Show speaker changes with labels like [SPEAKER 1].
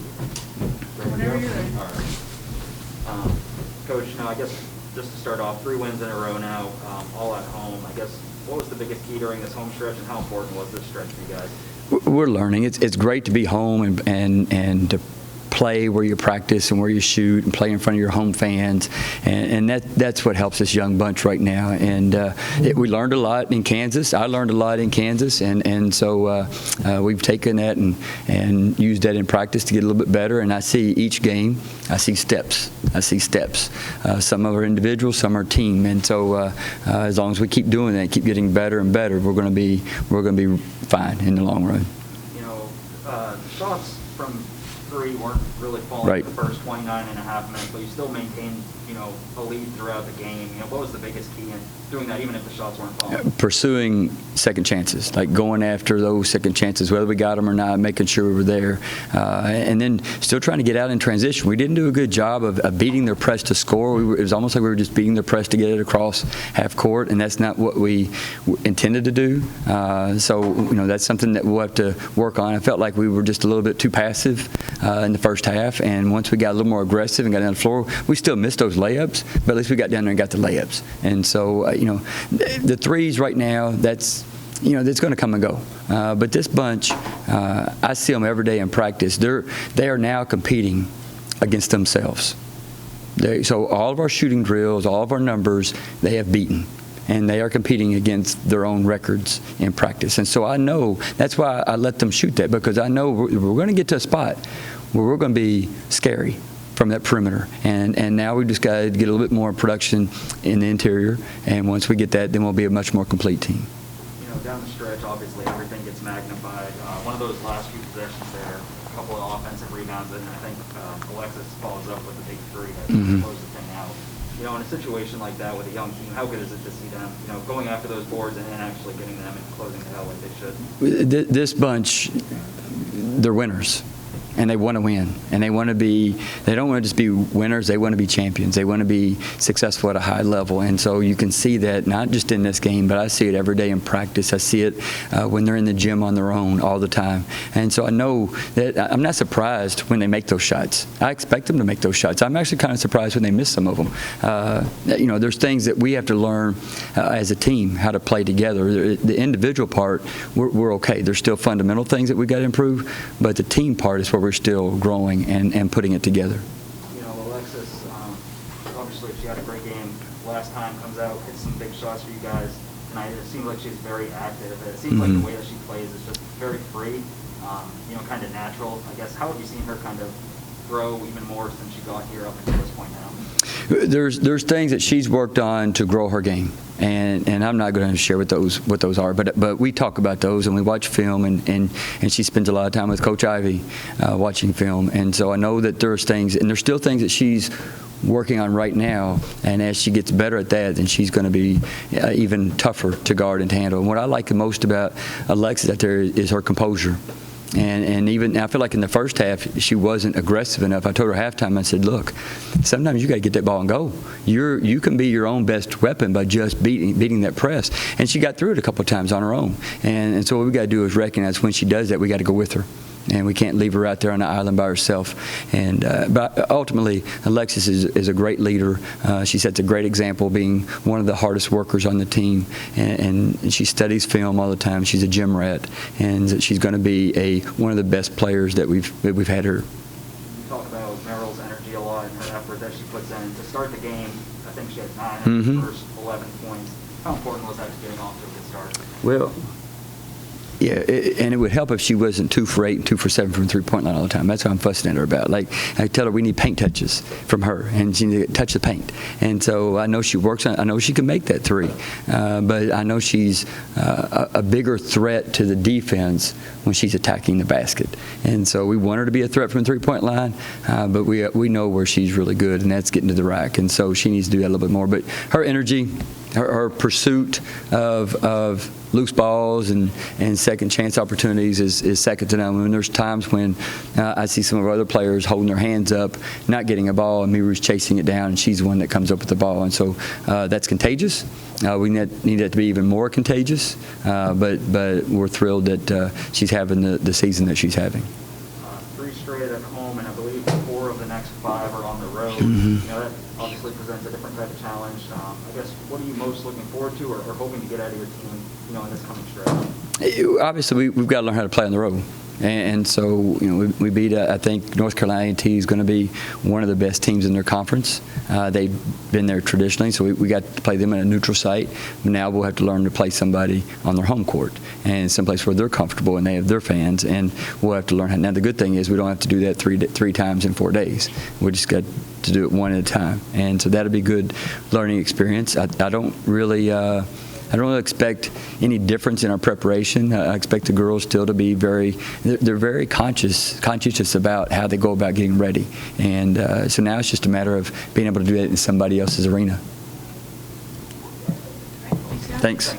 [SPEAKER 1] Whenever you're ready.
[SPEAKER 2] All right. Coach, I guess just to start off, 3 wins in a row now, all at home. I guess what was the biggest key during this home stretch, and how important was this stretch for you guys?
[SPEAKER 3] We're learning. It's great to be home and to play where you practice and where you shoot and play in front of your home fans, and that's what helps this young bunch right now. And we learned a lot in Kansas. I learned a lot in Kansas, and so we've taken that and used that in practice to get a little bit better. And I see each game, I see steps. Some are individual, some are team. And so as long as we keep doing that, keep getting better and better, we're going to be fine in the long run.
[SPEAKER 2] The shots from 3 weren't really falling
[SPEAKER 3] Right.
[SPEAKER 2] in the first 29 and a half minutes, but you still maintained, a lead throughout the game. What was the biggest key in doing that, even if the shots weren't falling?
[SPEAKER 3] Pursuing second chances, like going after those second chances, whether we got them or not, making sure we were there, and then still trying to get out in transition. We didn't do a good job of beating their press to score. It was almost like we were just beating their press to get it across half court, and that's not what we intended to do. So that's something that we'll have to work on. I felt like we were just a little bit too passive in the first half, and once we got a little more aggressive and got down the floor, we still missed those layups, but at least we got down there and got the layups. And so the threes right now, that's going to come and go. But this bunch, I see them every day in practice. They are now competing against themselves. So all of our shooting drills, all of our numbers, they have beaten. And they are competing against their own records in practice. And so I know, that's why I let them shoot that, because I know we're going to get to a spot where we're going to be scary from that perimeter. And now we just got to get a little bit more production in the interior. And once we get that, then we'll be a much more complete team.
[SPEAKER 2] Down the stretch, obviously everything gets magnified. One of those last few possessions there, a couple of offensive rebounds, and I think Alexis follows up with a big 3 that closed the thing out. In a situation like that with a young team, how good is it to see them, going after those boards and actually getting them and closing the hell like they should?
[SPEAKER 3] This bunch, they're winners. And they want to win, and they don't want to just be winners, they want to be champions. They want to be successful at a high level. And so you can see that not just in this game, but I see it every day in practice. I see it when they're in the gym on their own all the time. And so I know that I'm not surprised when they make those shots. I expect them to make those shots. I'm actually kind of surprised when they miss some of them. There's things that we have to learn as a team, how to play together. The individual part, we're okay. There's still fundamental things that we got to improve, but the team part is where we're still growing and putting it together.
[SPEAKER 2] Alexis, obviously she had a great game last time, comes out, hits some big shots for you guys, and it seems like she's very active. It seems like the way that she plays is just very free, kind of natural. I guess, how have you seen her kind of grow even more since she got here up until this point now?
[SPEAKER 3] There's things that she's worked on to grow her game, and I'm not going to share what those are, but we talk about those and we watch film, and she spends a lot of time with Coach Ivy watching film, and so I know that there's things, and there's still things that she's working on right now, and as she gets better at that, then she's going to be even tougher to guard and to handle. And what I like the most about Alexis out there is her composure. And even I feel like in the first half she wasn't aggressive enough. I told her halftime, I said, look, sometimes you got to get that ball and go. You can be your own best weapon by just beating that press. And she got through it a couple of times on her own. And so what we got to do is recognize when she does that, we got to go with her. And we can't leave her out there on the island by herself. And but ultimately, Alexis is a great leader. She sets a great example, being one of the hardest workers on the team. And she studies film all the time. She's a gym rat, and she's going to be one of the best players that we've had her.
[SPEAKER 2] You talk about Meryl's energy a lot and her effort that she puts in. To start the game, I think she had 9 in the first 11 points. How important was that to getting off to a good start?
[SPEAKER 3] Well, yeah, and it would help if she wasn't 2 for 8 and 2 for 7 from the three-point line all the time. That's what I'm fussing at her about. Like, I tell her we need paint touches from her, and she needs to touch the paint. And so I know she works on. I know she can make that 3, but I know she's a bigger threat to the defense when she's attacking the basket. And so we want her to be a threat from the three-point line, but we know where she's really good, and that's getting to the rack. And so she needs to do that a little bit more. But her energy, her pursuit of loose balls and second chance opportunities is second to none. When there's times when I see some of our other players holding their hands up, not getting a ball, and Meryl chasing it down, and she's the one that comes up with the ball. And so that's contagious. We need that to be even more contagious, but we're thrilled that she's having the season that she's having.
[SPEAKER 2] 3 straight at home, and I believe 4 of the next 5 are on the road.
[SPEAKER 3] Mm-hmm.
[SPEAKER 2] You know, that obviously presents a different type of challenge. I guess, what are you most looking forward to or hoping to get out of your team, you know, in this coming stretch?
[SPEAKER 3] Obviously, we've got to learn how to play on the road. And so, you know, we beat, I think, North Carolina A&T is going to be one of the best teams in their conference. They've been there traditionally, so we got to play them in a neutral site. Now we'll have to learn to play somebody on their home court and someplace where they're comfortable and they have their fans, and we'll have to learn how. Now, the good thing is we don't have to do that three times in 4 days. We just got to do it one at a time. And so that'll be a good learning experience. I don't really expect any difference in our preparation. I expect the girls still to be they're very conscientious about how they go about getting ready. And so now it's just a matter of being able to do that in somebody else's arena. Thanks.